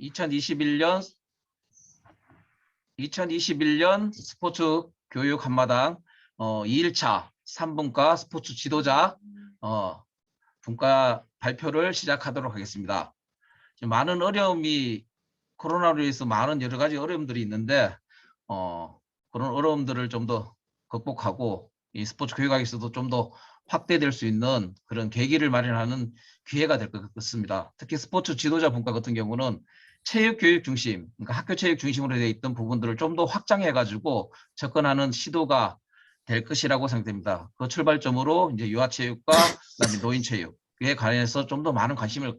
2021년 스포츠 교육 한마당 2일차 3분과 스포츠 지도자 분과 발표를 시작하도록 하겠습니다. 많은 어려움이 코로나로 인해서 많은 여러 가지 어려움들이 있는데 그런 어려움들을 좀 더 극복하고 이 스포츠 교육학에서도 좀 더 확대될 수 있는 그런 계기를 마련하는 기회가 될 것 같습니다. 특히 스포츠 지도자 분과 같은 경우는 체육 교육 중심, 그러니까 학교 체육 중심으로 되어 있던 부분들을 좀 더 확장해 가지고 접근하는 시도가 될 것이라고 생각됩니다. 그 출발점으로 이제 유아체육과 그다음에 노인체육에 관해서 좀 더 많은 관심을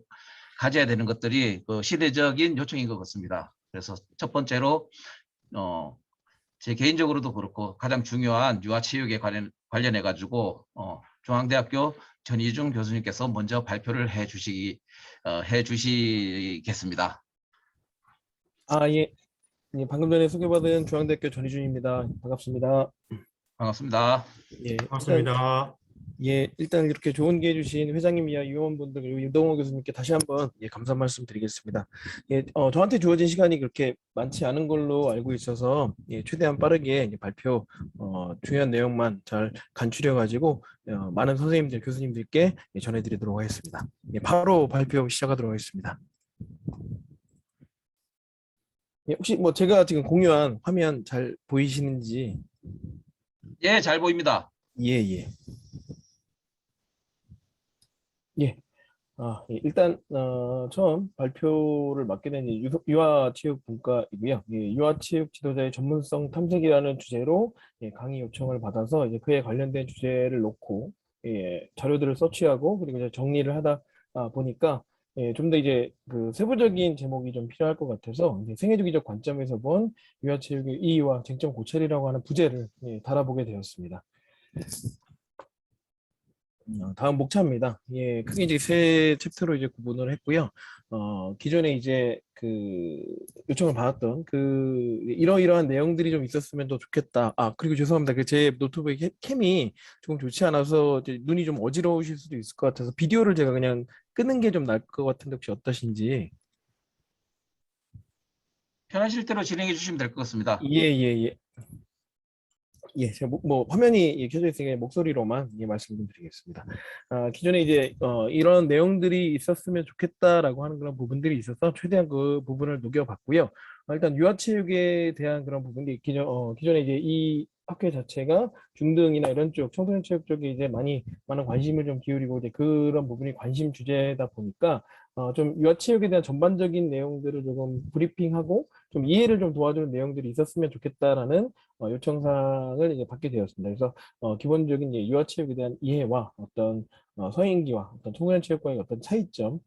가져야 되는 것들이 그 시대적인 요청인 것 같습니다. 그래서 첫 번째로 제 개인적으로도 그렇고 가장 중요한 유아체육에 관련해 가지고 중앙대학교 전희중 교수님께서 먼저 발표를 해주시겠습니다. 예. 예, 방금 전에 소개받은 중앙대학교 전희준입니다. 반갑습니다. 반갑습니다. 예, 반갑습니다. 일단 이렇게 좋은 기회 주신 회장님이야 위원분들 그리고 유동호 교수님께 다시 한번 감사 말씀 드리겠습니다. 저한테 주어진 시간이 그렇게 많지 않은 걸로 알고 있어서 최대한 빠르게 발표 중요한 내용만 잘 간추려 가지고 많은 선생님들 교수님들께 전해드리도록 하겠습니다. 바로 발표 시작하도록 하겠습니다. 혹시 제가 지금 공유한 화면 잘 보이시는지? 예, 잘 보입니다. 예. 일단 처음 발표를 맡게 된 유아체육분과이고요. 유아체육 지도자의 전문성 탐색이라는 주제로 강의 요청을 받아서 이제 그에 관련된 주제를 놓고 자료들을 서치하고 그리고 이제 정리를 하다 보니까 좀 더 이제 그 세부적인 제목이 좀 필요할 것 같아서 이제 생애주기적 관점에서 본 유아체육의 이의와 쟁점 고찰이라고 하는 부제를 달아보게 되었습니다. 다음 목차입니다. 크게 이제 세 챕터로 이제 구분을 했고요. 기존에 이제 그 요청을 받았던 이러이러한 내용들이 좀 있었으면 더 좋겠다. 그리고 죄송합니다. 제 노트북 캠이 조금 좋지 않아서 이제 눈이 좀 어지러우실 수도 있을 것 같아서 비디오를 제가 그냥 끄는 게 좀 나을 것 같은데 혹시 어떠신지? 편하실 대로 진행해 주시면 될 것 같습니다. 제가 화면이 켜져 있으니까 목소리로만 말씀 좀 드리겠습니다. 기존에 이제 이런 내용들이 있었으면 좋겠다라고 하는 그런 부분들이 있어서 최대한 그 부분을 녹여봤고요. 일단 유아체육에 대한 그런 부분이 기존에 이제 이 학교 자체가 중등이나 이런 쪽 청소년 체육 쪽에 이제 많은 관심을 좀 기울이고 이제 그런 부분이 관심 주제다 보니까 좀 유아체육에 대한 전반적인 내용들을 조금 브리핑하고 좀 이해를 좀 도와주는 내용들이 있었으면 좋겠다라는 요청사항을 이제 받게 되었습니다. 그래서 기본적인 이제 유아체육에 대한 이해와 어떤 서인기와 어떤 청소년 체육과의 어떤 차이점,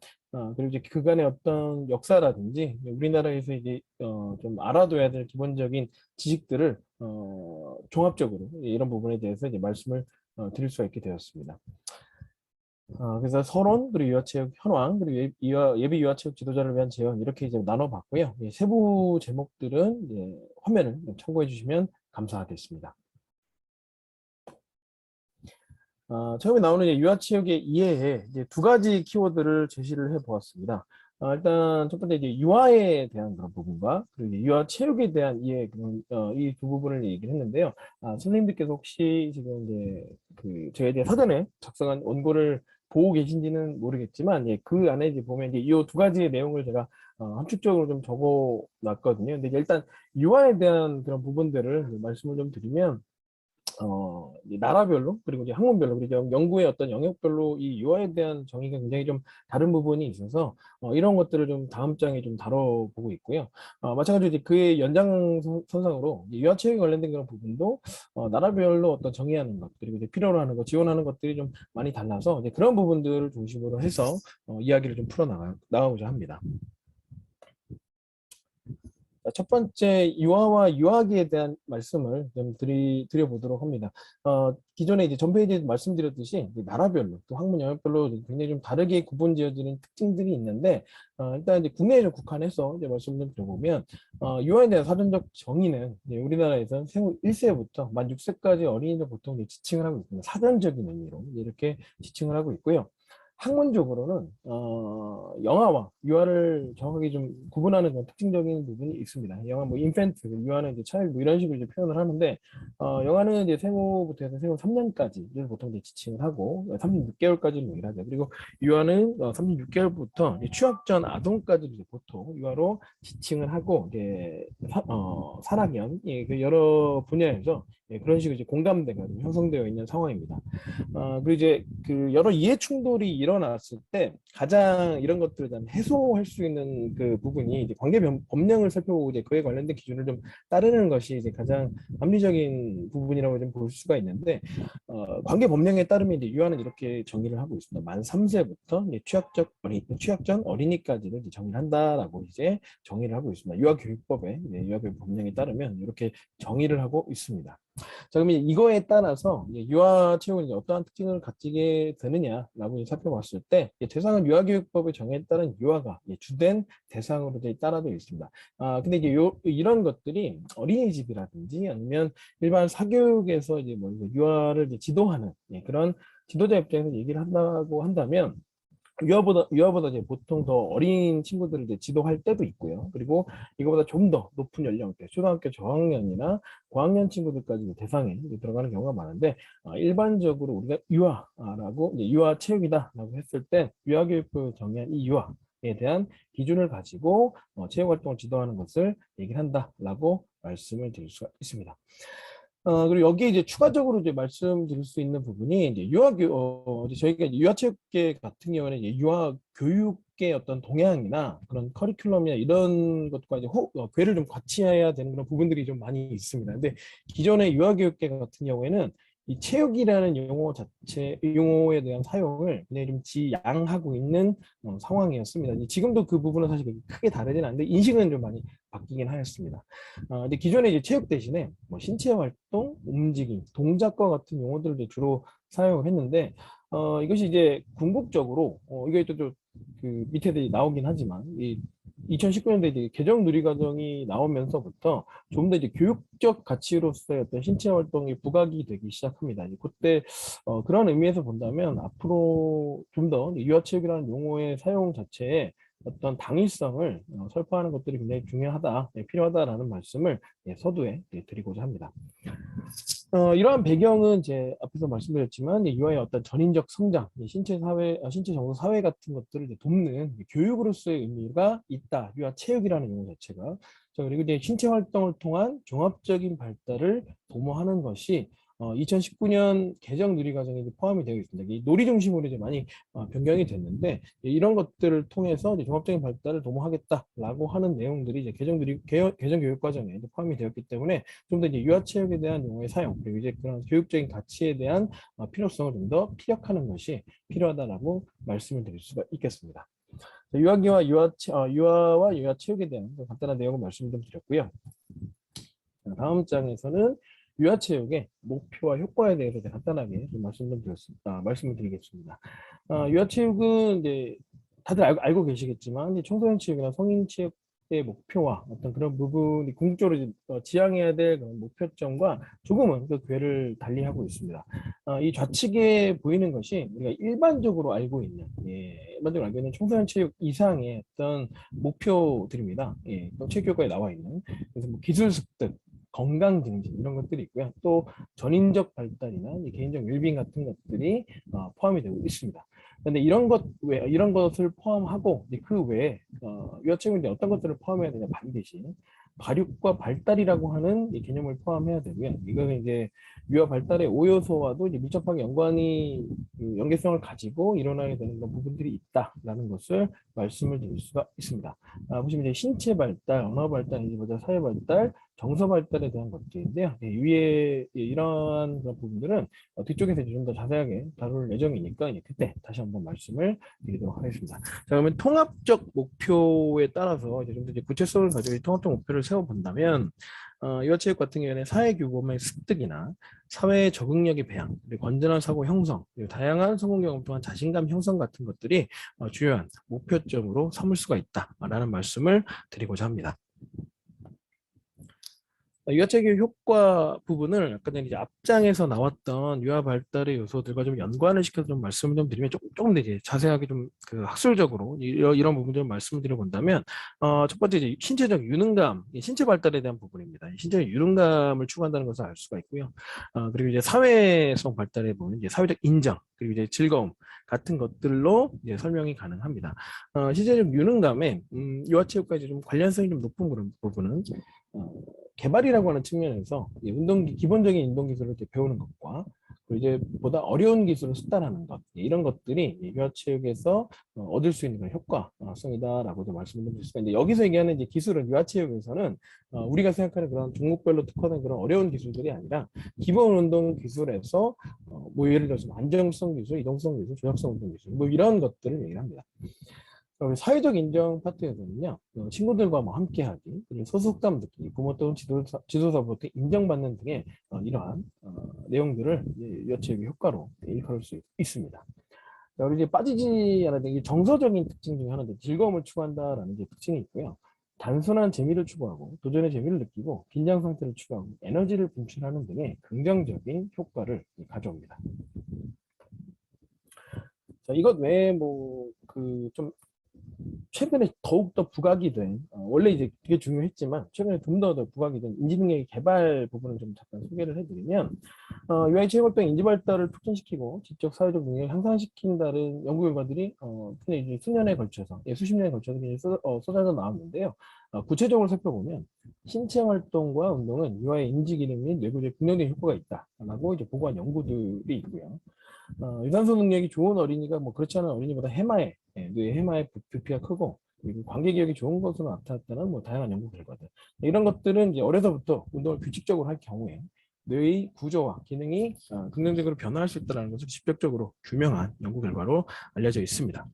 그리고 이제 그간의 어떤 역사라든지 우리나라에서 이제 좀 알아둬야 될 기본적인 지식들을 종합적으로 이런 부분에 대해서 이제 말씀을 드릴 수가 있게 되었습니다. 그래서 서론, 그리고 유아체육 현황, 그리고 예비 유아체육 지도자를 위한 제언 이렇게 이제 나눠봤고요. 세부 제목들은 이제 화면을 참고해 주시면 감사하겠습니다. 처음에 나오는 유아체육의 이해에 이제 두 가지 키워드를 제시를 해보았습니다. 일단 첫 번째 이제 유아에 대한 그런 부분과 그리고 유아체육에 대한 이해 이 두 부분을 얘기를 했는데요. 선생님들께서 혹시 지금 이제 저에 대해 사전에 작성한 원고를 보고 계신지는 모르겠지만 그 안에 이제 보면 이 두 가지의 내용을 제가 함축적으로 좀 적어 놨거든요. 근데 일단 유아에 대한 그런 부분들을 말씀을 좀 드리면 나라별로 그리고 이제 학문별로 그리고 연구의 어떤 영역별로 이 유아에 대한 정의가 굉장히 좀 다른 부분이 있어서 이런 것들을 좀 다음 장에 좀 다뤄보고 있고요. 마찬가지로 이제 그의 연장선상으로 유아체육에 관련된 그런 부분도 나라별로 어떤 정의하는 것 그리고 이제 필요로 하는 것 지원하는 것들이 좀 많이 달라서 이제 그런 부분들을 중심으로 해서 이야기를 좀 나가고자 합니다. 첫 번째 유아와 유아기에 대한 말씀을 좀 드려보도록 합니다. 기존에 이제 전 페이지에 말씀드렸듯이 나라별로 또 학문 영역별로 굉장히 좀 다르게 구분지어지는 특징들이 있는데 일단 이제 국내에 좀 국한해서 이제 말씀 좀 드려보면 유아에 대한 사전적 정의는 우리나라에서는 생후 1세부터 만 6세까지 어린이를 보통 지칭을 하고 있습니다. 사전적인 의미로 이렇게 지칭을 하고 있고요. 학문적으로는 영아와 유아를 정확하게 좀 구분하는 그런 특징적인 부분이 있습니다. 영아 뭐 인펜트, 유아는 이제 차일드 이런 식으로 이제 표현을 하는데 영아는 이제 생후부터 해서 생후 3년까지를 보통 이제 지칭을 하고 36개월까지는 얘기를 하죠. 그리고 유아는 36개월부터 취학 전 아동까지 이제 보통 유아로 지칭을 하고 이제 산학연 그 여러 분야에서 그런 식으로 이제 공감대가 형성되어 있는 상황입니다. 그리고 이제 그 여러 이해 충돌이 일어났을 때 가장 이런 것들을 좀 해소할 수 있는 그 부분이 이제 관계 법령을 살펴보고 이제 그에 관련된 기준을 좀 따르는 것이 이제 가장 합리적인 부분이라고 좀 볼 수가 있는데 관계 법령에 따르면 이제 유아는 이렇게 정의를 하고 있습니다. 만 3세부터 이제 취학 전 어린이까지를 이제 정의를 한다라고 이제 정의를 하고 있습니다. 유아교육법에 유아교육 법령에 따르면 이렇게 정의를 하고 있습니다. 자, 그러면 이거에 따라서 유아체육은 이제 어떠한 특징을 가지게 되느냐라고 살펴봤을 때 대상은 유아교육법의 정의에 따른 유아가 주된 대상으로 따라되어 있습니다. 근데 이제 이런 것들이 어린이집이라든지 아니면 일반 사교육에서 이제 뭐 유아를 이제 지도하는 그런 지도자 입장에서 얘기를 한다고 한다면 유아보다 이제 보통 더 어린 친구들을 이제 지도할 때도 있고요. 그리고 이거보다 좀 더 높은 연령대, 초등학교 저학년이나 고학년 친구들까지 이제 대상에 이제 들어가는 경우가 많은데, 일반적으로 우리가 유아라고, 이제 유아 체육이다라고 했을 때, 유아교육부 정의한 이 유아에 대한 기준을 가지고 체육 활동을 지도하는 것을 얘기를 한다라고 말씀을 드릴 수가 있습니다. 그리고 여기에 이제 추가적으로 이제 말씀드릴 수 있는 부분이 이제 이제 저희가 이제 유아체육계 같은 경우는 이제 유아교육의 어떤 동향이나 그런 커리큘럼이나 이런 것과 이제 궤를 좀 같이 해야 되는 그런 부분들이 좀 많이 있습니다. 근데 기존의 유아교육계 같은 경우에는 이 체육이라는 용어에 대한 사용을 굉장히 좀 지양하고 있는 상황이었습니다. 지금도 그 부분은 사실 크게 다르진 않는데 인식은 좀 많이 바뀌긴 하였습니다. 근데 기존에 이제 체육 대신에 뭐 신체 활동, 움직임, 동작과 같은 용어들을 이제 주로 사용을 했는데 이것이 이제 궁극적으로 이게 또 그 밑에 나오긴 하지만 이 2019년도에 이제 개정 누리과정이 나오면서부터 좀 더 이제 교육적 가치로서의 어떤 신체 활동이 부각이 되기 시작합니다. 이제 그때 그런 의미에서 본다면 앞으로 좀 더 유아체육이라는 용어의 사용 자체에 어떤 당위성을 설파하는 것들이 굉장히 중요하다, 필요하다라는 말씀을 서두에 드리고자 합니다. 이러한 배경은 이제 앞에서 말씀드렸지만 유아의 어떤 전인적 성장, 신체 정서 사회 같은 것들을 이제 돕는 교육으로서의 의미가 있다. 유아 체육이라는 용어 자체가. 자, 그리고 이제 신체 활동을 통한 종합적인 발달을 도모하는 것이 2019년 개정 누리과정에 포함이 되어 있습니다. 이 놀이 중심으로 이제 많이 변경이 됐는데 이런 것들을 통해서 이제 종합적인 발달을 도모하겠다라고 하는 내용들이 이제 개정 교육과정에 포함이 되었기 때문에 좀 더 이제 유아체육에 대한 용어의 사용 그리고 이제 그런 교육적인 가치에 대한 필요성을 좀 더 피력하는 것이 필요하다라고 말씀을 드릴 수가 있겠습니다. 유아기와 유아와 유아체육에 대한 간단한 내용을 말씀을 좀 드렸고요. 다음 장에서는 유아체육의 목표와 효과에 대해서 간단하게 좀 말씀을 드리겠습니다. 유아체육은 이제 다들 알고 계시겠지만 청소년 체육이나 성인 체육의 목표와 어떤 그런 부분이 궁극적으로 지향해야 될 그런 목표점과 조금은 그 궤를 달리하고 있습니다. 이 좌측에 보이는 것이 우리가 일반적으로 알고 있는 청소년 체육 이상의 어떤 목표들입니다. 체육교과에 나와 있는 그래서 뭐 기술 습득, 건강 증진 이런 것들이 있고요. 또 전인적 발달이나 개인적 웰빙 같은 것들이 포함이 되고 있습니다. 그런데 이런 것을 포함하고 그 외에 유아체육은 어떤 것들을 포함해야 되냐 반드시 발육과 발달이라고 하는 개념을 포함해야 되고요. 이거는 이제 유아 발달의 5요소와도 이제 밀접하게 연계성을 가지고 일어나야 되는 그런 부분들이 있다라는 것을 말씀을 드릴 수가 있습니다. 보시면 이제 신체 발달, 언어 발달, 사회 발달, 정서 발달에 대한 것들인데요. 위에 이러한 그런 부분들은 뒤쪽에서 좀 더 자세하게 다룰 예정이니까 그때 다시 한번 말씀을 드리도록 하겠습니다. 자, 그러면 통합적 목표에 따라서 좀 더 구체성을 가지고 통합적 목표를 세워본다면 유아체육 같은 경우에는 사회교범의 습득이나 사회 적응력의 배양, 그리고 건전한 사고 형성, 그리고 다양한 성공 경험 또한 자신감 형성 같은 것들이 주요한 목표점으로 삼을 수가 있다라는 말씀을 드리고자 합니다. 유아체육 효과 부분을 아까 전에 이제 앞장에서 나왔던 유아 발달의 요소들과 좀 연관을 시켜서 좀 말씀을 좀 드리면 조금 더 이제 자세하게 좀 그 학술적으로 이런 부분들을 말씀을 드려본다면 첫 번째 이제 신체적 유능감, 신체 발달에 대한 부분입니다. 신체적 유능감을 추구한다는 것을 알 수가 있고요. 그리고 이제 사회성 발달에 보면 이제 사회적 인정, 그리고 이제 즐거움 같은 것들로 이제 설명이 가능합니다. 신체적 유능감에 유아체육과 이제 좀 관련성이 좀 높은 그런 부분은 개발이라고 하는 측면에서 기본적인 운동 기술을 이제 배우는 것과 그리고 이제 보다 어려운 기술을 습득하는 것 이런 것들이 유아체육에서 얻을 수 있는 그런 효과성이다라고도 말씀을 드릴 수가 있는데 여기서 얘기하는 이제 기술은 유아체육에서는 우리가 생각하는 그런 종목별로 특화된 그런 어려운 기술들이 아니라 기본 운동 기술에서 뭐 예를 들어서 안정성 기술, 이동성 기술, 조작성 운동 기술 뭐 이런 것들을 얘기를 합니다. 사회적 인정 파트에서는요, 친구들과 뭐 함께하기, 그리고 소속감 느끼기, 부모 또는 지도사부터 인정받는 등의 이러한 내용들을 여체육의 효과로 일컬을 수 있습니다. 우리 이제 빠지지 않아야 되는 정서적인 특징 중에 하나인데 즐거움을 추구한다라는 게 특징이 있고요. 단순한 재미를 추구하고 도전의 재미를 느끼고 긴장 상태를 추구하고 에너지를 분출하는 등의 긍정적인 효과를 가져옵니다. 자, 이것 외에 뭐그좀 최근에 더욱더 부각이 된 원래 이제 되게 중요했지만 최근에 좀 더 부각이 된 인지능력의 개발 부분을 좀 잠깐 소개를 해드리면 UI 체육활동 인지발달을 촉진시키고 지적 사회적 능력을 향상시킨다는 연구 결과들이 특히 이제 수년에 걸쳐서 수십 년에 걸쳐서 쏟아져 나왔는데요. 구체적으로 살펴보면 신체 활동과 운동은 유아의 인지 기능 및 뇌구조에 긍정적인 효과가 있다라고 이제 보고한 연구들이 있고요. 유산소 능력이 좋은 어린이가 뭐 그렇지 않은 어린이보다 뇌 해마의 부피가 크고 그리고 관계 기억이 좋은 것으로 나타났다는 뭐 다양한 연구 결과들. 이런 것들은 이제 어려서부터 운동을 규칙적으로 할 경우에 뇌의 구조와 기능이 긍정적으로 변화할 수 있다는 것을 직접적으로 규명한 연구 결과로 알려져 있습니다.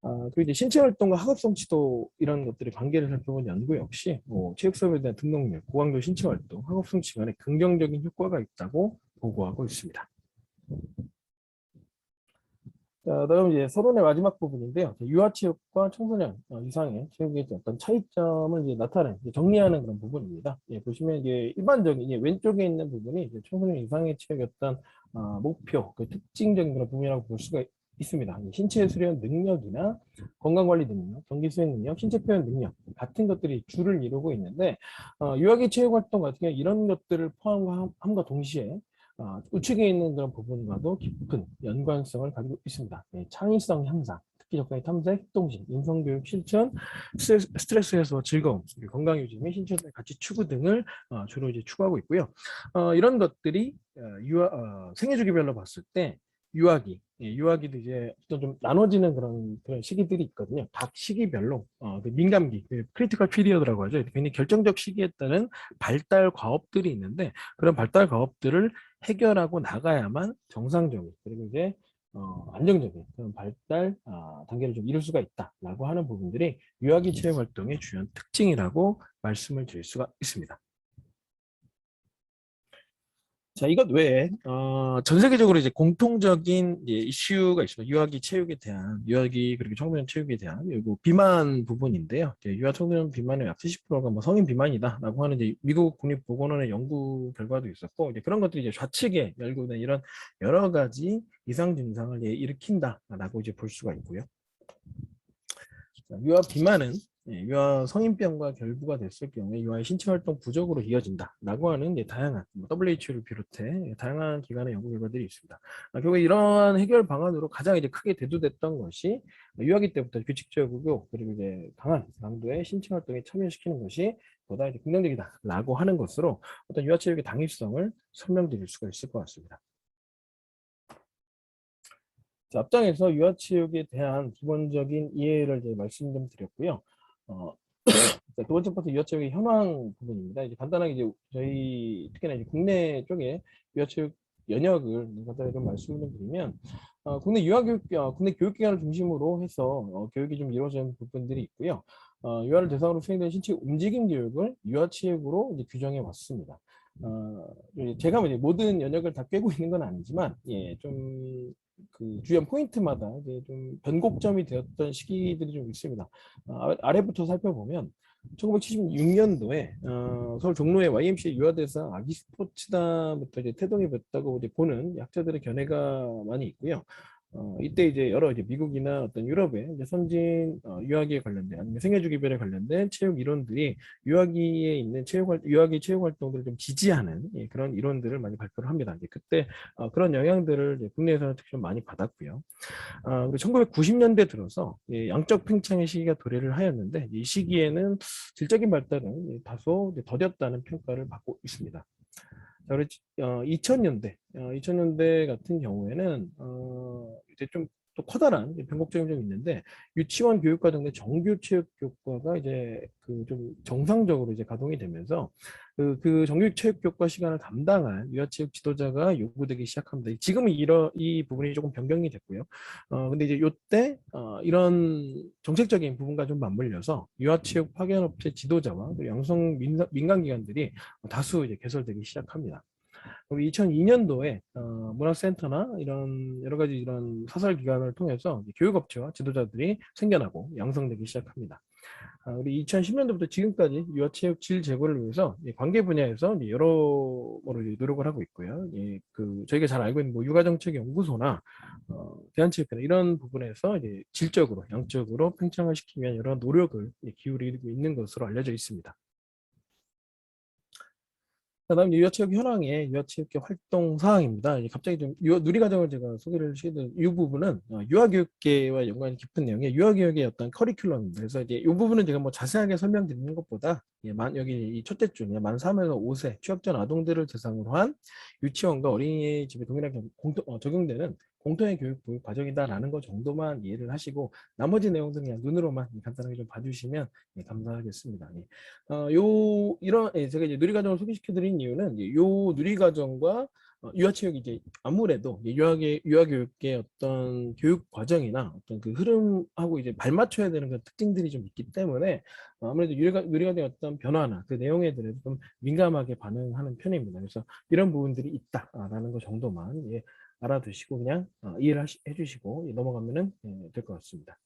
그리고 이제 신체 활동과 학업성 지도 이런 것들의 관계를 살펴본 연구 역시 뭐 체육 수업에 대한 등록률, 고강도 신체 활동, 학업 성취 간에 긍정적인 효과가 있다고 보고하고 있습니다. 자, 다음 이제 서론의 마지막 부분인데요. 유아체육과 청소년 이상의 체육의 어떤 차이점을 이제 정리하는 그런 부분입니다. 보시면 이제 일반적인 이제 왼쪽에 있는 부분이 이제 청소년 이상의 체육의 어떤 목표, 그 특징적인 그런 부분이라고 볼 수가 있습니다. 신체 수련 능력이나 건강관리 능력, 경기 수행 능력, 신체 표현 능력 같은 것들이 주를 이루고 있는데 유아기 체육활동 같은 경우 이런 것들을 포함함과 동시에 우측에 있는 그런 부분과도 깊은 연관성을 가지고 있습니다. 창의성 향상, 특기 적성의 탐색, 협동심, 인성교육 실천, 스트레스 해소, 즐거움, 건강 유지 및 신체 가치 추구 등을 주로 이제 추구하고 있고요. 이런 것들이 생애 주기별로 봤을 때 유아기도 이제 좀 나눠지는 그런 시기들이 있거든요. 각 시기별로 그 민감기, 크리티컬 피리어드라고 하죠. 굉장히 결정적 시기에 따른 발달 과업들이 있는데 그런 발달 과업들을 해결하고 나가야만 정상적인 그리고 이제 안정적인 그런 발달 단계를 좀 이룰 수가 있다라고 하는 부분들이 유아기 체육 활동의 주요 특징이라고 말씀을 드릴 수가 있습니다. 자, 이것 외에 전 세계적으로 이제 공통적인 이슈가 있습니다. 유아기 체육에 대한 유아기 그리고 청소년 체육에 대한 그리고 비만 부분인데요. 유아 청소년 비만의 약 70%가 뭐 성인 비만이다라고 하는 이제 미국 국립보건원의 연구 결과도 있었고 이제 그런 것들이 이제 좌측에 열거된 이런 여러 가지 이상 증상을 일으킨다라고 이제 볼 수가 있고요. 유아 비만은 유아 성인병과 결부가 됐을 경우에 유아의 신체 활동 부족으로 이어진다라고 하는 다양한 WHO를 비롯해 다양한 기관의 연구 결과들이 있습니다. 결국 이러한 해결 방안으로 가장 이제 크게 대두됐던 것이 유아기 때부터 규칙적이고 그리고 이제 강한 강도의 신체 활동에 참여시키는 것이 보다 이제 긍정적이다라고 하는 것으로 어떤 유아 체육의 당위성을 설명드릴 수가 있을 것 같습니다. 자, 앞장에서 유아체육에 대한 기본적인 이해를 이제 말씀 좀 드렸고요. 자, 두 번째 파트 유아체육의 현황 부분입니다. 이제 간단하게 이제 저희 특히나 이제 국내 쪽에 유아체육 연역을 간단히 좀 말씀을 좀 드리면 국내 유아교육 국내 교육기관을 중심으로 해서 교육이 좀 이루어지는 부분들이 있고요. 유아를 대상으로 수행되는 신체 움직임 교육을 유아체육으로 이제 규정해 왔습니다. 제가 이제 모든 연역을 다 꿰고 있는 건 아니지만 좀 그 주요 포인트마다 이제 좀 변곡점이 되었던 시기들이 좀 있습니다. 아래부터 살펴보면 1976년도에 서울 종로의 YMCA 유아대상 아기 스포츠단부터 이제 태동이 됐다고 이제 보는 약자들의 견해가 많이 있고요. 이때 이제 여러 이제 미국이나 어떤 유럽의 이제 선진 유아기에 관련된 아니면 생애주기별에 관련된 체육 이론들이 유아기에 있는 유아기 체육 활동들을 좀 지지하는 그런 이론들을 많이 발표를 합니다. 이제 그때 그런 영향들을 이제 국내에서는 특히 좀 많이 받았고요. 그리고 1990년대 들어서 양적 팽창의 시기가 도래를 하였는데 이 시기에는 질적인 발달은 다소 더뎠다는 평가를 받고 있습니다. 자, 그리고 2000년대 같은 경우에는 이제 좀 또 커다란 변곡점이 좀 있는데 유치원 교육과정 내 정규 체육 교과가 이제 그 좀 정상적으로 이제 가동이 되면서 그 정규 체육 교과 시간을 담당할 유아체육 지도자가 요구되기 시작합니다. 지금은 이 부분이 조금 변경이 됐고요. 근데 이제 요때 이런 정책적인 부분과 좀 맞물려서 유아체육 파견업체 지도자와 양성 민간기관들이 다수 이제 개설되기 시작합니다. 그리고 2002년도에 문화센터나 이런 여러 가지 이런 사설 기관을 통해서 교육업체와 지도자들이 생겨나고 양성되기 시작합니다. 우리 2010년도부터 지금까지 유아체육 질 제고를 위해서 관계 분야에서 여러모로 노력을 하고 있고요. 저희가 잘 알고 있는 뭐 육아정책연구소나 대한체육회나 이런 부분에서 이제 질적으로 양적으로 팽창을 시키기 위한 여러 노력을 기울이고 있는 것으로 알려져 있습니다. 그다음 유아체육 현황의 유아체육계 활동 사항입니다. 갑자기 좀 누리과정을 제가 소개를 시키는 이 부분은 유아교육계와 연관이 깊은 내용의 유아교육의 어떤 커리큘럼입니다. 그래서 이제 이 부분은 제가 뭐 자세하게 설명드리는 것보다 여기 이 첫째 줄에 만 3에서 5세 취업 전 아동들을 대상으로 한 유치원과 어린이집에 동일하게 적용되는 공통의 교육 보육 과정이다라는 것 정도만 이해를 하시고 나머지 내용들은 그냥 눈으로만 간단하게 좀 봐주시면 감사하겠습니다. 제가 이제 누리과정을 소개시켜 드린 이유는 요 누리과정과 유아체육이 이제 아무래도 유아교육의 어떤 교육 과정이나 어떤 그 흐름하고 이제 발맞춰야 되는 그런 특징들이 좀 있기 때문에 아무래도 누리과정의 어떤 변화나 그 내용에 대해서 좀 민감하게 반응하는 편입니다. 그래서 이런 부분들이 있다라는 것 정도만 알아두시고 그냥 이해를 해주시고 넘어가면은 될 것 같습니다.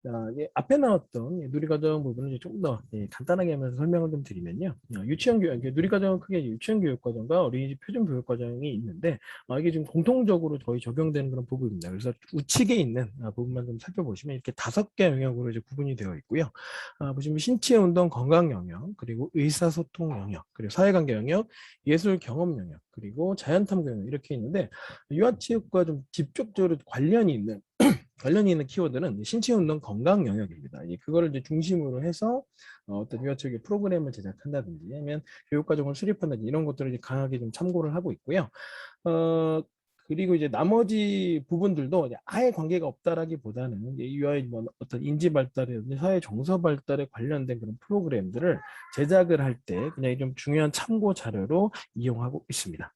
자, 앞에 나왔던 누리과정 부분을 좀 더 간단하게 하면서 설명을 좀 드리면요. 유치원 교육, 누리과정은 크게 유치원 교육과정과 어린이집 표준 교육과정이 있는데 이게 좀 공통적으로 거의 적용되는 그런 부분입니다. 그래서 우측에 있는 부분만 좀 살펴보시면 이렇게 5개 영역으로 이제 구분이 되어 있고요. 보시면 신체 운동 건강 영역, 그리고 의사소통 영역, 그리고 사회관계 영역, 예술 경험 영역, 그리고 자연탐구 영역 이렇게 있는데 유아체육과 좀 직접적으로 관련이 있는 키워드는 신체 운동 건강 영역입니다. 그거를 이제 중심으로 해서 어떤 유아체육의 프로그램을 제작한다든지 아니면 교육과정을 수립한다든지 이런 것들을 이제 강하게 좀 참고를 하고 있고요. 그리고 이제 나머지 부분들도 이제 아예 관계가 없다라기보다는 유아의 뭐 어떤 인지 발달이라든지 사회 정서 발달에 관련된 그런 프로그램들을 제작을 할 때 그냥 좀 중요한 참고 자료로 이용하고 있습니다.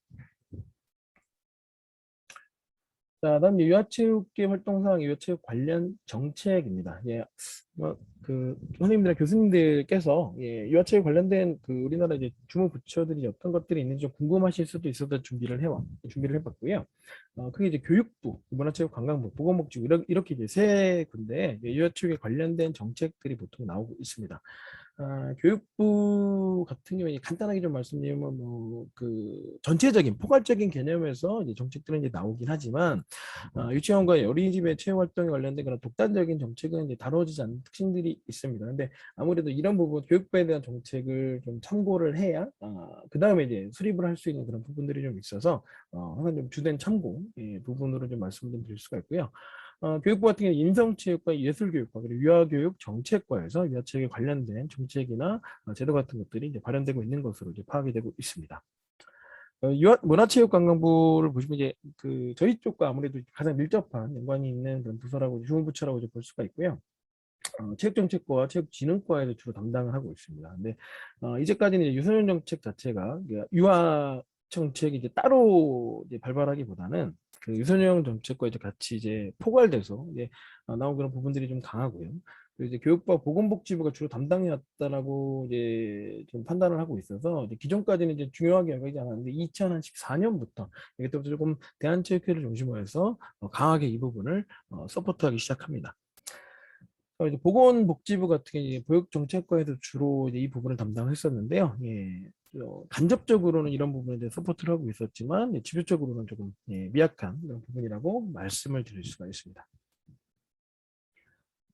자, 다음 유아체육계 활동상 유아체육 관련 정책입니다. 선생님들과 교수님들께서 유아체육 관련된 우리나라 이제 주무부처들이 어떤 것들이 있는지 좀 궁금하실 수도 있어서 준비를 해봤고요. 그게 이제 교육부, 문화체육관광부, 보건복지부 이렇게 이제 세 군데 유아체육에 관련된 정책들이 보통 나오고 있습니다. 교육부 같은 경우에 간단하게 좀 말씀드리면 전체적인 포괄적인 개념에서 이제 정책들은 이제 나오긴 하지만 유치원과 어린이집의 체육 활동에 관련된 그런 독단적인 정책은 이제 다뤄지지 않는 특징들이 있습니다. 근데 아무래도 이런 부분 교육부에 대한 정책을 좀 참고를 해야 그 다음에 이제 수립을 할 수 있는 그런 부분들이 좀 있어서 항상 좀 주된 참고 부분으로 좀 말씀 좀 드릴 수가 있고요. 교육부 같은 경우는 인성체육과 예술교육과 그리고 유아교육 정책과에서 유아체육에 관련된 정책이나 제도 같은 것들이 이제 발현되고 있는 것으로 이제 파악이 되고 있습니다. 문화체육관광부를 보시면 이제 저희 쪽과 아무래도 가장 밀접한 연관이 있는 그런 부서라고 주무부처라고 볼 수가 있고요. 체육정책과 체육진흥과에서 주로 담당을 하고 있습니다. 근데 이제까지는 이제 유소년 정책 자체가 유아 정책이 이제 따로 이제 발발하기보다는 유소년 정책과 이제 같이 이제 포괄돼서 이제 나온 그런 부분들이 좀 강하고요. 그리고 이제 교육부와 보건복지부가 주로 담당해왔다라고 이제 좀 판단을 하고 있어서 이제 기존까지는 이제 중요하게 여기지 않았는데 2014년부터 이때부터 조금 대한체육회를 중심으로 해서 강하게 이 부분을 서포트하기 시작합니다. 이제 보건복지부 같은 경우 이제 보육정책과에도 주로 이제 이 부분을 담당했었는데요. 예, 간접적으로는 이런 부분에 대해 서포트를 하고 있었지만 직접적으로는 조금 미약한 그런 부분이라고 말씀을 드릴 수가 있습니다.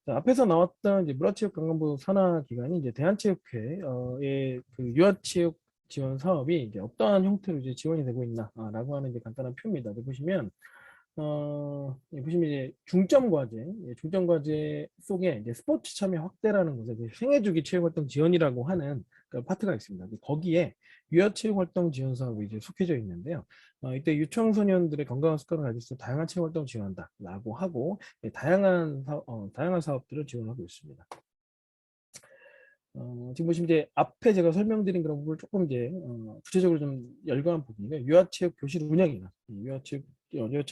자, 앞에서 나왔던 이제 문화체육관광부 산하 기관이 이제 대한체육회의 그 유아체육 지원 사업이 이제 어떠한 형태로 이제 지원이 되고 있나라고 하는 이제 간단한 표입니다. 보시면 보시면 이제 중점 과제, 중점 과제 속에 이제 스포츠 참여 확대라는 것에 이제 생애주기 체육활동 지원이라고 하는 그 파트가 있습니다. 거기에 유아체육활동 지원 사업이 이제 속해져 있는데요. 이때 유청소년들의 건강한 습관을 가질 수 있는 다양한 체육활동 지원한다라고 하고 다양한 사업들을 지원하고 있습니다. 지금 보시면 이제 앞에 제가 설명드린 그런 부분을 조금 이제 구체적으로 좀 열거한 부분이고요. 유아체육 교실 운영이나 유아체육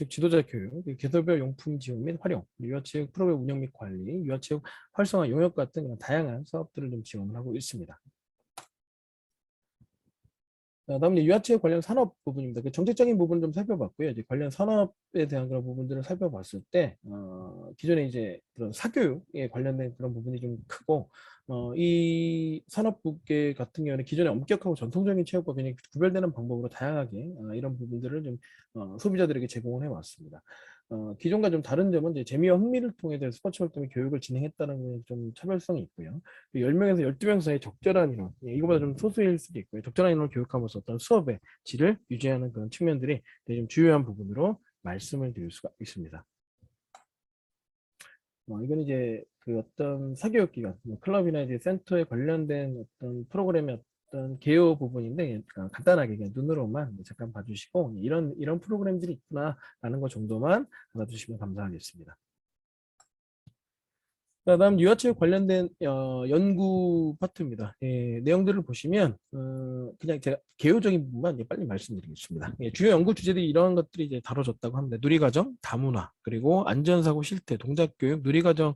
지도자 교육, 개설별 용품 지원 및 활용, 유아체육 프로그램 운영 및 관리, 유아체육 활성화 용역 같은 그런 다양한 사업들을 좀 지원을 하고 있습니다. 다음은 유아체육 관련 산업 부분입니다. 그 정책적인 부분 좀 살펴봤고요. 이제 관련 산업에 대한 그런 부분들을 살펴봤을 때 기존에 이제 그런 사교육에 관련된 그런 부분이 좀 크고 이 산업부계 같은 경우는 기존에 엄격하고 전통적인 체육과 굉장히 구별되는 방법으로 다양하게 이런 부분들을 좀 소비자들에게 제공을 해왔습니다. 기존과 좀 다른 점은 이제 재미와 흥미를 통해 스포츠 활동의 교육을 진행했다는 게 좀 차별성이 있고요. 10명에서 12명 사이 적절한 인원, 이거보다 좀 소수일 수도 있고요. 적절한 인원을 교육하면서 어떤 수업의 질을 유지하는 그런 측면들이 되게 좀 주요한 부분으로 말씀을 드릴 수가 있습니다. 이건 이제 그 어떤 사교육기관, 클럽이나 이제 센터에 관련된 어떤 프로그램의 어떤 개요 부분인데 간단하게 그냥 눈으로만 잠깐 봐주시고 이런 프로그램들이 있구나라는 것 정도만 알아두시면 감사하겠습니다. 다음 유아체육 관련된 연구 파트입니다. 내용들을 보시면 그냥 제가 개요적인 부분만 빨리 말씀드리겠습니다. 주요 연구 주제들이 이러한 것들이 이제 다뤄졌다고 합니다. 누리과정, 다문화, 그리고 안전사고 실태, 동작교육, 누리과정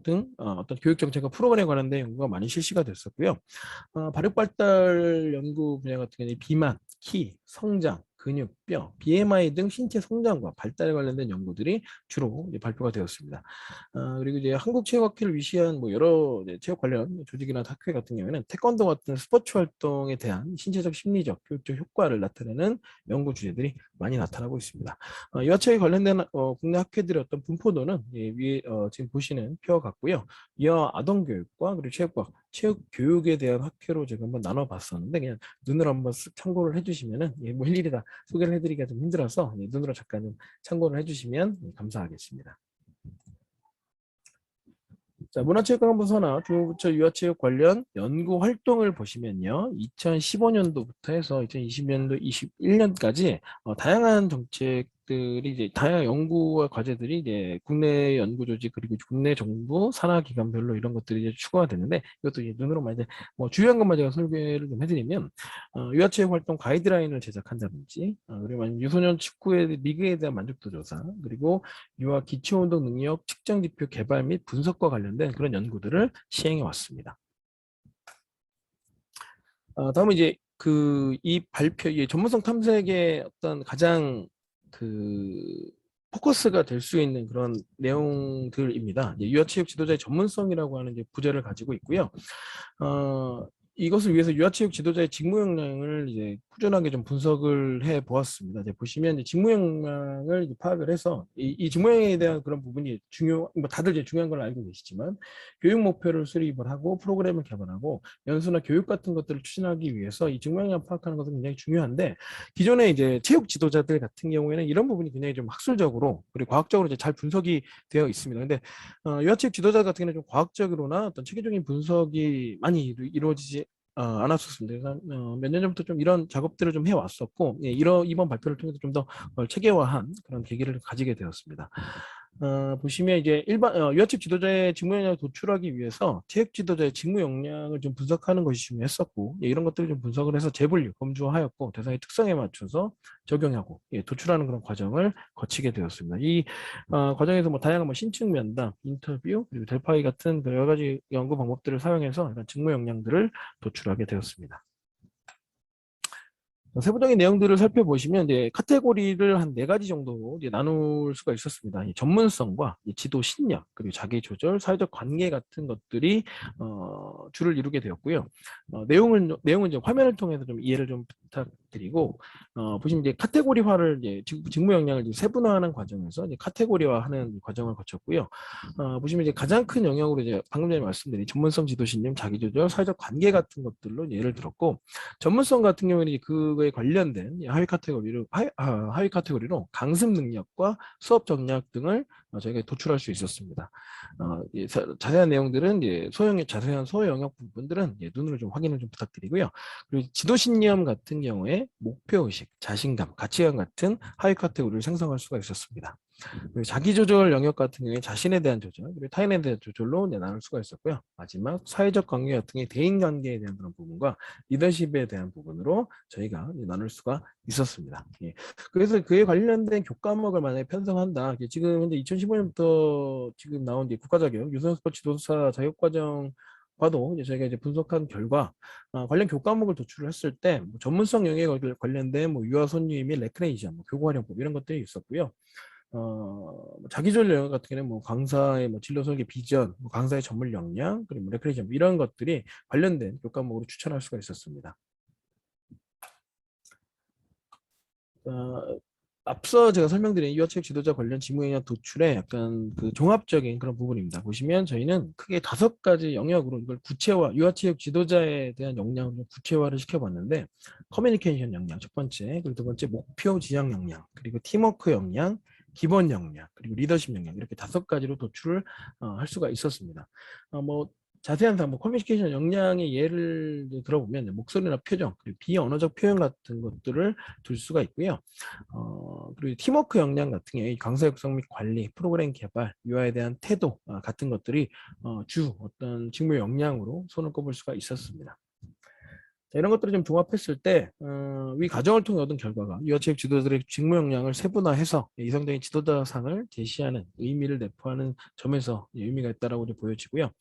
등 어떤 교육 정책과 프로그램에 관련된 연구가 많이 실시가 됐었고요. 발육발달 연구 분야 같은 경우는 비만, 키, 성장, 근육, 뼈, BMI 등 신체 성장과 발달에 관련된 연구들이 주로 발표가 되었습니다. 그리고 이제 한국체육학회를 위시한 뭐 여러 체육 관련 조직이나 학회 같은 경우에는 태권도 같은 스포츠 활동에 대한 신체적, 심리적, 교육적 효과를 나타내는 연구 주제들이 많이 나타나고 있습니다. 유아체육에 관련된 국내 학회들의 어떤 분포도는 위에 지금 보시는 표와 같고요. 이와 아동교육과 그리고 체육과 체육 교육에 대한 학회로 제가 한번 나눠봤었는데 그냥 눈으로 한번 쓱 참고를 해주시면은 뭐 일일이 다 소개를 해드리기가 좀 힘들어서 눈으로 잠깐 좀 참고를 해주시면 감사하겠습니다. 자, 문화체육관광부 산하 중부부처 유아체육 관련 연구 활동을 보시면요. 2015년도부터 해서 2020년도, 21년까지 다양한 정책들이 이제 다양한 연구와 과제들이 이제 국내 연구 조직 그리고 국내 정부 산하 기관별로 이런 것들이 이제 추가가 됐는데 이것도 이제 눈으로만 이제 뭐 주요한 것만 제가 설계를 좀 해드리면 유아체육 활동 가이드라인을 제작한다든지 그리고 아니면 유소년 축구의 리그에 대한 만족도 조사 그리고 유아 기초운동 능력 측정 지표 개발 및 분석과 관련된 그런 연구들을 시행해 왔습니다. 다음은 이제 이 발표, 이 전문성 탐색의 어떤 가장 포커스가 될 수 있는 그런 내용들입니다. 유아체육 지도자의 전문성이라고 하는 부제를 가지고 있고요. 이것을 위해서 유아체육 지도자의 직무 역량을 이제 꾸준하게 좀 분석을 해 보았습니다. 보시면 직무 역량을 파악을 해서 이 직무 역량에 대한 그런 부분이 뭐 다들 이제 중요한 걸 알고 계시지만 교육 목표를 수립을 하고 프로그램을 개발하고 연수나 교육 같은 것들을 추진하기 위해서 이 직무 역량 파악하는 것은 굉장히 중요한데 기존에 이제 체육 지도자들 같은 경우에는 이런 부분이 굉장히 좀 학술적으로 그리고 과학적으로 이제 잘 분석이 되어 있습니다. 근데 유아체육 지도자 같은 경우는 좀 과학적으로나 어떤 체계적인 분석이 많이 이루어지지 않았었습니다. 그래서 몇 년 전부터 좀 이런 작업들을 좀 해왔었고 이번 발표를 통해서 좀 더 체계화한 그런 계기를 가지게 되었습니다. 보시면 이제 유아체육 지도자의 직무 역량을 도출하기 위해서 체육 지도자의 직무 역량을 좀 분석하는 것이 중요했었고 이런 것들을 좀 분석을 해서 재분류, 검주하였고 대상의 특성에 맞춰서 적용하고 도출하는 그런 과정을 거치게 되었습니다. 이 과정에서 뭐 다양한 신층 면담, 인터뷰, 그리고 델파이 같은 여러 가지 연구 방법들을 사용해서 이런 직무 역량들을 도출하게 되었습니다. 세부적인 내용들을 살펴보시면 이제 카테고리를 한 4가지 정도로 이제 나눌 수가 있었습니다. 이 전문성과 이 지도 신력, 그리고 자기 조절, 사회적 관계 같은 것들이 주를 이루게 되었고요. 내용은 이제 화면을 통해서 좀 이해를 좀 부탁드리고, 보시면 이제 카테고리화를 이제 직무 역량을 이제 세분화하는 과정에서 이제 카테고리화하는 과정을 거쳤고요. 보시면 이제 가장 큰 영역으로 이제 방금 전에 말씀드린 전문성, 지도 신념, 자기 조절, 사회적 관계 같은 것들로 예를 들었고, 전문성 같은 경우에는 이제 그거에 관련된 하위 카테고리로 강습 능력과 수업 전략 등을 저희가 도출할 수 있었습니다. 자세한 내용들은 이제 자세한 소영 영역 부분들은 눈으로 좀 확인을 좀 부탁드리고요. 그리고 지도 신념 같은 경우에 목표 의식, 자신감, 가치관 같은 하위 카테고리를 생성할 수가 있었습니다. 그리고 자기조절 영역 같은 경우에 자신에 대한 조절, 그리고 타인에 대한 조절로 이제 나눌 수가 있었고요. 마지막 사회적 관계 같은 게 대인 관계에 대한 그런 부분과 리더십에 대한 부분으로 저희가 이제 나눌 수가 있었습니다. 예. 그래서 그에 관련된 교과목을 만약에 편성한다. 지금 현재 2015년부터 지금 나온 이제 국가자격 유선스포츠 지도사 자격과정 과도 이제 저희가 이제 분석한 결과 관련 교과목을 도출을 했을 때 전문성 영역에 관련된 유아 손유 및 레크레이션, 교구 활용법 이런 것들이 있었고요. 자기전략 영역 같은 경우는 강사의 진로 설계 비전, 강사의 전문 역량, 그리고 레크레이션 이런 것들이 관련된 교과목으로 추천할 수가 있었습니다. 앞서 제가 설명드린 유아체육 지도자 관련 지무역량 도출의 약간 그 종합적인 그런 부분입니다. 보시면 저희는 크게 5가지 영역으로 이걸 유아체육 지도자에 대한 역량을 좀 구체화를 시켜봤는데, 커뮤니케이션 역량 첫 번째, 그리고 두 번째 목표 지향 역량, 그리고 팀워크 역량, 기본 역량, 그리고 리더십 역량 이렇게 5가지로 도출을 할 수가 있었습니다. 자세한 사항, 커뮤니케이션 역량의 예를 들어보면 목소리나 표정, 그리고 비언어적 표현 같은 것들을 둘 수가 있고요. 그리고 팀워크 역량 같은 경우에 강사 육성 및 관리, 프로그램 개발, 유아에 대한 태도 같은 것들이 어떤 직무 역량으로 손을 꼽을 수가 있었습니다. 자, 이런 것들을 좀 종합했을 때 위 과정을 통해 얻은 결과가 유아체육 지도자들의 직무 역량을 세분화해서 이성적인 지도자상을 제시하는 의미를 내포하는 점에서 의미가 있다라고 보여지고요.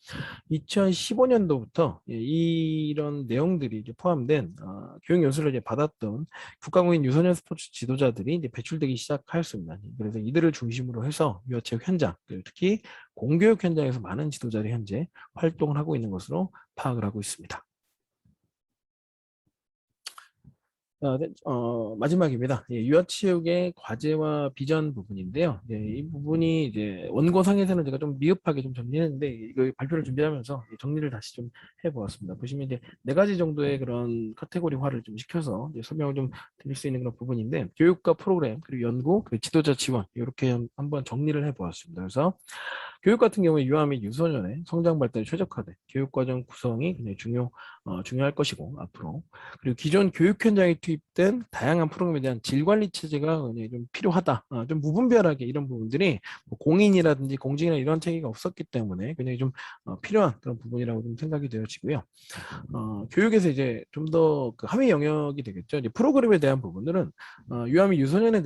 2015년도부터 이런 내용들이 이제 포함된 교육 요소를 이제 받았던 국가공인 유소년 스포츠 지도자들이 이제 배출되기 시작하였습니다. 그래서 이들을 중심으로 해서 유아체육 현장, 특히 공교육 현장에서 많은 지도자들이 현재 활동을 하고 있는 것으로 파악을 하고 있습니다. 마지막입니다. 유아체육의 과제와 비전 부분인데요. 이 부분이 이제 원고상에서는 제가 좀 미흡하게 좀 정리했는데, 이거 발표를 준비하면서 정리를 다시 좀 해보았습니다. 보시면 이제 4가지 정도의 그런 카테고리화를 좀 시켜서 이제 설명을 좀 드릴 수 있는 그런 부분인데, 교육과 프로그램, 그리고 연구, 그리고 지도자 지원, 이렇게 한번 정리를 해보았습니다. 그래서 교육 같은 경우에 유아 및 유소년의 성장 발달에 최적화된 교육과정 구성이 굉장히 중요할 것이고, 앞으로. 그리고 기존 교육 현장에 투입된 다양한 프로그램에 대한 질관리 체제가 굉장히 좀 필요하다. 좀 무분별하게 이런 부분들이 공인이라든지 공직이나 이런 체계가 없었기 때문에 굉장히 좀 필요한 그런 부분이라고 좀 생각이 되어지고요. 교육에서 이제 좀 더 그 하위 영역이 되겠죠. 이제 프로그램에 대한 부분들은 유아 및 유소년의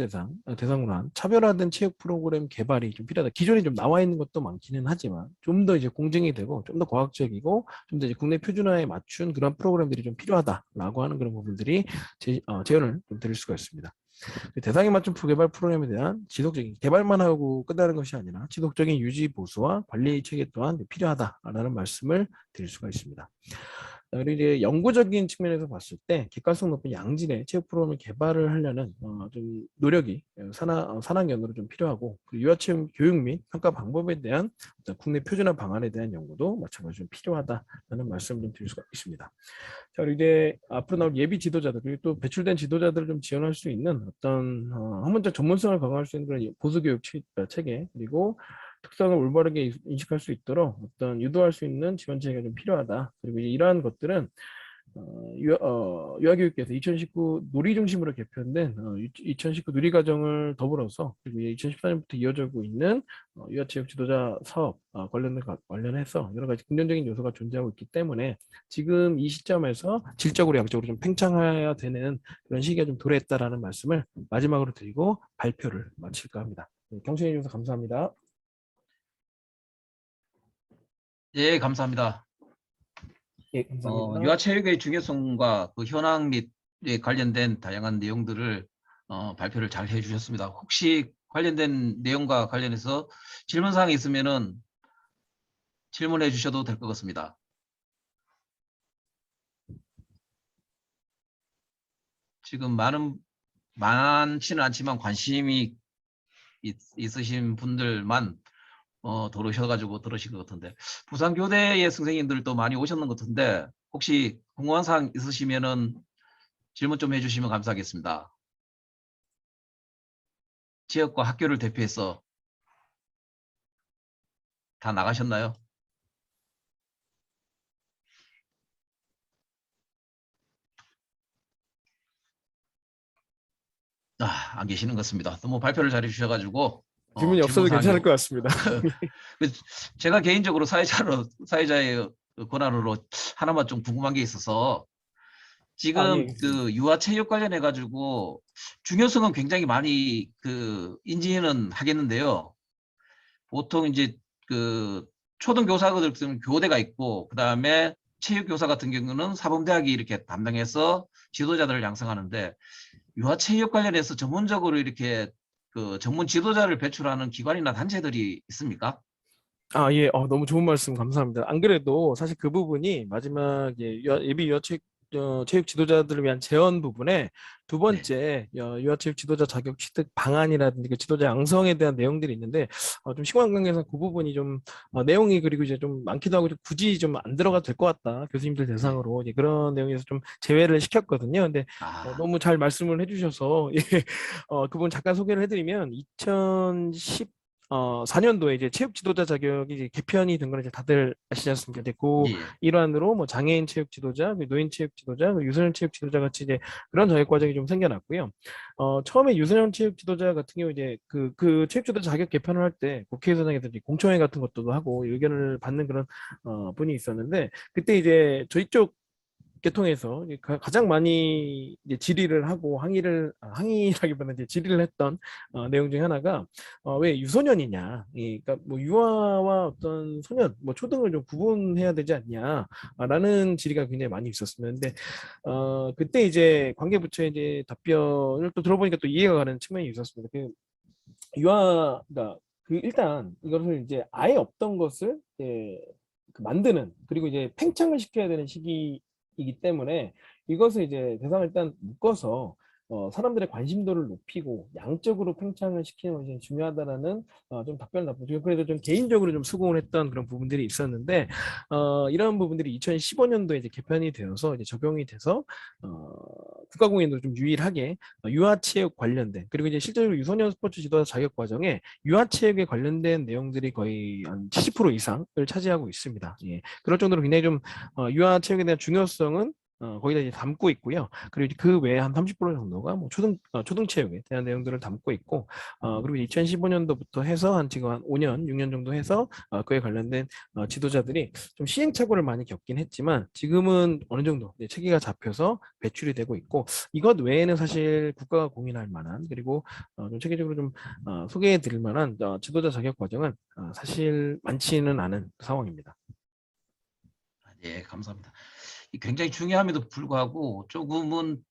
대상으로 한 차별화된 체육 프로그램 개발이 좀 필요하다. 기존에 좀 나와 있는 것도 많기는 하지만 좀 더 이제 공정이 되고 좀 더 과학적이고 좀 더 이제 국내 표준화에 맞춘 그런 프로그램들이 좀 필요하다라고 하는 그런 부분들이 제언을 좀 드릴 수가 있습니다. 대상에 맞춘 개발 프로그램에 대한 지속적인 개발만 하고 끝나는 것이 아니라 지속적인 유지 보수와 관리 체계 또한 필요하다라는 말씀을 드릴 수가 있습니다. 그리고 이제 연구적인 측면에서 봤을 때 객관성 높은 양질의 체육 프로그램을 개발을 하려는 좀 노력이 산학연으로 좀 필요하고, 그리고 유아체육 교육 및 평가 방법에 대한 어떤 국내 표준화 방안에 대한 연구도 마찬가지로 좀 필요하다라는 말씀을 좀 드릴 수가 있습니다. 자, 그리고 이제 앞으로 나올 예비 지도자들, 그리고 또 배출된 지도자들을 좀 지원할 수 있는 어떤 학문적 전문성을 강화할 수 있는 그런 보수교육 체계, 그리고 특성을 올바르게 인식할 수 있도록 어떤 유도할 수 있는 지원 체계가 좀 필요하다. 그리고 이러한 것들은 유아교육계에서 2019 놀이 중심으로 개편된 2019 누리과정을 더불어서, 그리고 2014년부터 이어지고 있는 유아체육 지도자 사업 관련해서 여러 가지 긍정적인 요소가 존재하고 있기 때문에 지금 이 시점에서 질적으로 양적으로 좀 팽창해야 되는 그런 시기가 좀 도래했다라는 말씀을 마지막으로 드리고 발표를 마칠까 합니다. 경청해 주셔서 감사합니다. 예, 감사합니다. 예, 감사합니다. 유아체육의 중요성과 그 현황 및 관련된 다양한 내용들을 발표를 잘 해주셨습니다. 혹시 관련된 내용과 관련해서 질문사항이 있으면은 질문해 주셔도 될 것 같습니다. 지금 많지는 않지만 관심이 있으신 분들만 들으셔가지고 들으신 것 같은데, 부산교대의 선생님들도 많이 오셨는 것 같은데 혹시 궁금한 사항 있으시면은 질문 좀 해주시면 감사하겠습니다. 지역과 학교를 대표해서 다 나가셨나요? 안 계시는 것 같습니다. 너무 발표를 잘해 주셔가지고 질문이 질문 없어도 사항이 괜찮을 것 같습니다. 제가 개인적으로 사회자의 권한으로 하나만 좀 궁금한 게 있어서, 아, 지금 예. 그 유아체육 관련해 가지고 중요성은 굉장히 많이 인지는 하겠는데요. 보통 이제 그 초등교사들 같은 교대가 있고, 그다음에 체육교사 같은 경우는 사범대학이 이렇게 담당해서 지도자들을 양성하는데, 유아체육 관련해서 전문적으로 이렇게 그 전문 지도자를 배출하는 기관이나 단체들이 있습니까? 아, 예. 너무 좋은 말씀 감사합니다. 안 그래도 사실 그 부분이 마지막에 예비 유아체육 체육 지도자들을 위한 재원 부분에 두 네. 번째 유아체육 지도자 자격 취득 방안이라든지 그 지도자 양성에 대한 내용들이 있는데 좀 시간 관계상 그 부분이 좀 내용이 그리고 이제 좀 많기도 하고 좀 굳이 좀 안 들어가도 될 것 같다. 교수님들 네. 대상으로 이제 그런 내용에서 좀 제외를 시켰거든요. 근데 아, 너무 잘 말씀을 해주셔서 예, 그분 잠깐 소개를 해드리면 2010 4년도에 이제 체육 지도자 자격이 이제 개편이 된 걸 이제 다들 아시지 않습니까? 근데 그 예. 일환으로 뭐 장애인 체육 지도자, 노인 체육 지도자, 유소년 체육 지도자 같이 이제 그런 자격 과정이 좀 생겨났고요. 처음에 유소년 체육 지도자 같은 경우 이제 그 체육 지도자 자격 개편을 할 때 국회의사당에서 이제 공청회 같은 것도 하고 의견을 받는 그런 분이 있었는데 그때 이제 저희 쪽 계통에서 이제 가장 많이 이제 질의를 하고 항의라기보다는 이제 질의를 했던 내용 중에 하나가 왜 유소년이냐, 그러니까 뭐 유아와 어떤 소년, 뭐 초등을 좀 구분해야 되지 않냐라는 질의가 굉장히 많이 있었습니다. 근데 그때 이제 관계부처의 이제 답변을 또 들어보니까 또 이해가 가는 측면이 있었습니다. 그러니까 그 일단 이것을 이제 아예 없던 것을 이제 만드는 그리고 이제 팽창을 시켜야 되는 시기이기 때문에 이것을 이제 대상을 일단 묶어서 사람들의 관심도를 높이고 양적으로 팽창을 시키는 것이 중요하다라는 좀 답변을 나쁘죠. 그래도 좀 개인적으로 좀 수긍을 했던 그런 부분들이 있었는데 이런 부분들이 2015년도에 이제 개편이 되어서 이제 적용이 돼서 국가공인으로 좀 유일하게 유아체육 관련된 그리고 이제 실제로 유소년 스포츠 지도자 자격 과정에 유아체육에 관련된 내용들이 거의 한 70% 이상을 차지하고 있습니다. 예. 그럴 정도로 굉장히 좀 유아체육에 대한 중요성은 거기다 이제 담고 있고요. 그리고 그 외에 한 30% 정도가 뭐 초등체육에 대한 내용들을 담고 있고, 그리고 2015년도부터 해서 한 지금 한 5년, 6년 정도 해서 그에 관련된 지도자들이 좀 시행착오를 많이 겪긴 했지만 지금은 어느 정도 이제 체계가 잡혀서 배출이 되고 있고, 이것 외에는 사실 국가가 공인할 만한 그리고 좀 체계적으로 좀 소개해 드릴 만한 지도자 자격 과정은 사실 많지는 않은 상황입니다. 예, 감사합니다. 굉장히 중요함에도 불구하고 조금은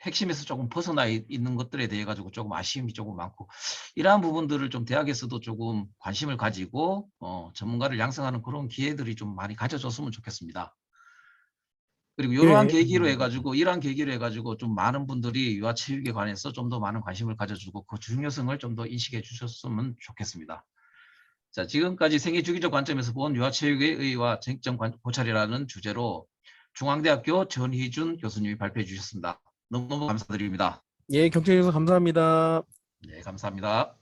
핵심에서 조금 벗어나 있는 것들에 대해 가지고 조금 아쉬움이 조금 많고, 이러한 부분들을 좀 대학에서도 조금 관심을 가지고 전문가를 양성하는 그런 기회들이 좀 많이 가져졌으면 좋겠습니다. 그리고 이러한 예, 계기로 해가지고 좀 많은 분들이 유아체육에 관해서 좀 더 많은 관심을 가져주고 그 중요성을 좀 더 인식해 주셨으면 좋겠습니다. 자, 지금까지 생애주기적 관점에서 본 유아체육의 의의와 쟁점 고찰이라는 주제로 중앙대학교 전희준 교수님이 발표해 주셨습니다. 너무너무 감사드립니다. 예, 경청해 주셔서 감사합니다. 네, 감사합니다.